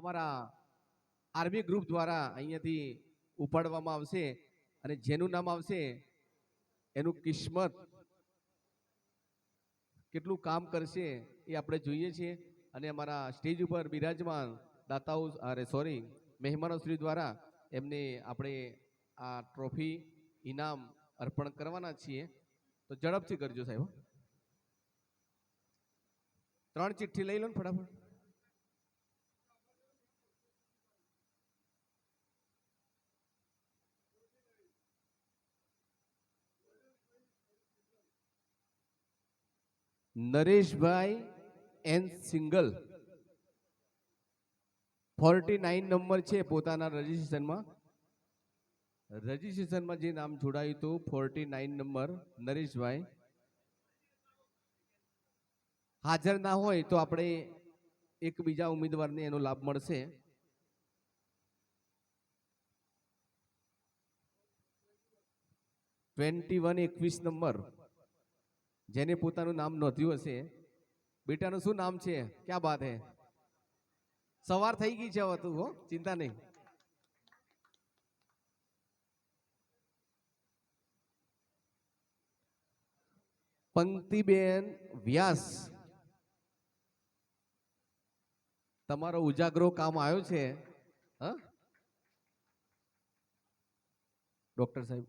અમારા army group દ્વારા અહીંયાથી ઉપાડવામાં આવશે અને જેનું નામ આવશે એનું કિસ્મત કેટલું કામ કરશે એ આપણે જોઈએ છીએ અને અમારા સ્ટેજ ઉપર બિરાજમાન દાતાઓ મહેમાનો શ્રી દ્વારા એમને આપણે આ ટ્રોફી ઇનામ અર્પણ કરવાના છીએ. તો ઝડપથી કરજો સાહેબ. 3 ચિઠ્ઠી લઈ લો ને ફટાફટ. નરેશભાઈ એન સિંગલ 49 નંબર છે પોતાના રજીસ્ટ્રેશનમાં જે નામ જોડાયું હતું 49 નંબર નરેશભાઈ હાજર ના હોય તો આપણે એક બીજા ઉમેદવારને એનો લાભ મળશે. #21 નંબર જેને પોતાનું નામ નોંધ્યું હશે. બેટાનું શું નામ છે? ક્યાં બાત હે, સવાર થઈ ગઈ છે હવે તું, હો ચિંતા નહીં. પંક્તિબેન વ્યાસ, તમારો ઉજાગરો કામ આવ્યો છે. હા ડોક્ટર સાહેબ,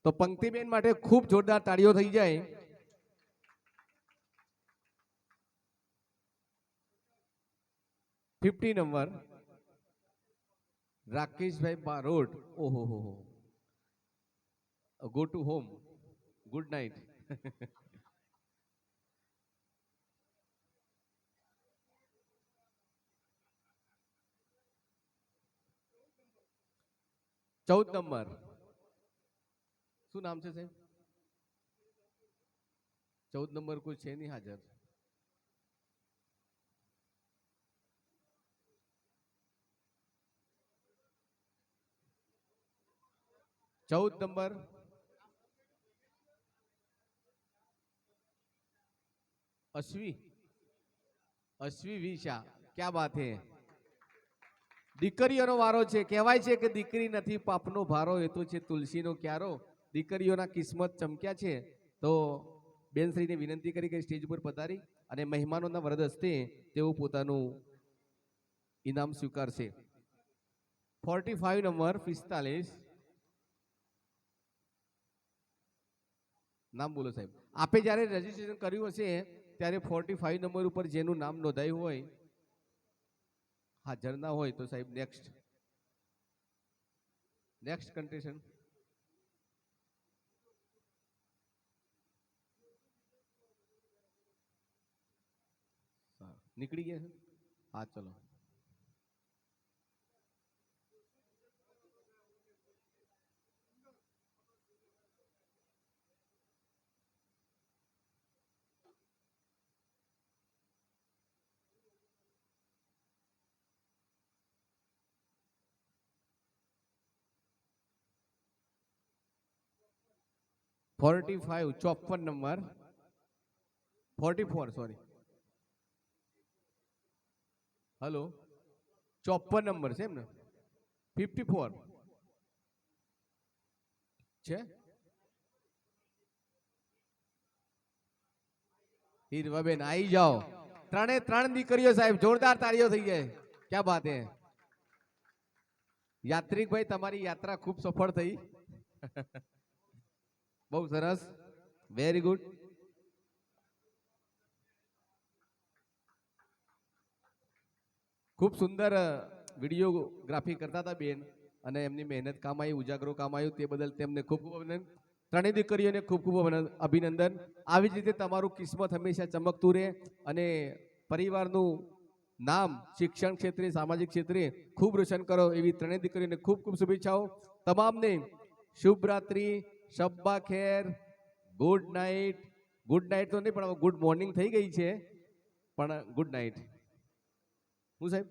તો પંક્તિબેન માટે ખૂબ જોરદાર તાળીઓ થઈ જાય. #50 નંબર રાકેશભાઈ બારોટ. ઓહો હો, go to home, good night. ચૌદ નંબર શું નામ છે સાહેબ? 14 નંબર કોઈ છે નહીં હાજર. ચૌદ નંબર અશ્વી વિશા, ક્યાં બાત હે. દીકરીઓનો વારો છે. કહેવાય છે કે દીકરી નથી પાપનો ભારો, એ તો છે તુલસીનો ક્યારો. દીકરીઓના કિસ્મત ચમક્યા છે. તો બેનશ્રીને વિનંતી કરી કે સ્ટેજ ઉપર પધારી અને મહેમાનોના વરદ હસ્તે તેઓ પોતાનું ઇનામ સ્વીકારશે. 45 નંબર 45 નામ બોલો સાહેબ. આપે જ્યારે રજીસ્ટ્રેશન કર્યું હશે ત્યારે 45 નંબર ઉપર જેનું નામ નોંધાયું હોય હાજર ના હોય તો સાહેબ નેક્સ્ટ કન્ટેસ્ટન્ટ. નીકળી ગયા છે. હા ચલો. ₹45 54 નંબર 44 સોરી હલો 54 નંબર છે એમ ને? 54 છે. હીરવાબેન આવી જાઓ. 3 દીકરીઓ સાહેબ, જોરદાર તાળીઓ થઈ જાય. ક્યાં બાત હે. યાત્રિક ભાઈ તમારી યાત્રા ખૂબ સફળ થઈ. બહુ સરસ, વેરી ગુડ. ખૂબ સુંદર વિડીયોગ્રાફી કરતા હતા બેન અને એમની મહેનત કામ આવી, ઉજાગરો કામ આવ્યું, તે બદલ તેમને ખૂબ ખૂબ અભિનંદન. 3 દીકરીઓને ખૂબ ખૂબ અભિનંદન. આવી જ રીતે તમારું કિસ્મત હંમેશા ચમકતું રહે અને પરિવારનું નામ શિક્ષણ ક્ષેત્રે, સામાજિક ક્ષેત્રે ખૂબ રોશન કરો એવી 3 દીકરીઓને ખૂબ ખૂબ શુભેચ્છાઓ. તમામને શુભ રાત્રિ, શબ્બા ખેર, ગુડ નાઇટ. ગુડ નાઇટ તો નહીં પણ ગુડ મોર્નિંગ થઈ ગઈ છે, પણ ગુડ નાઇટ. હું સાહેબ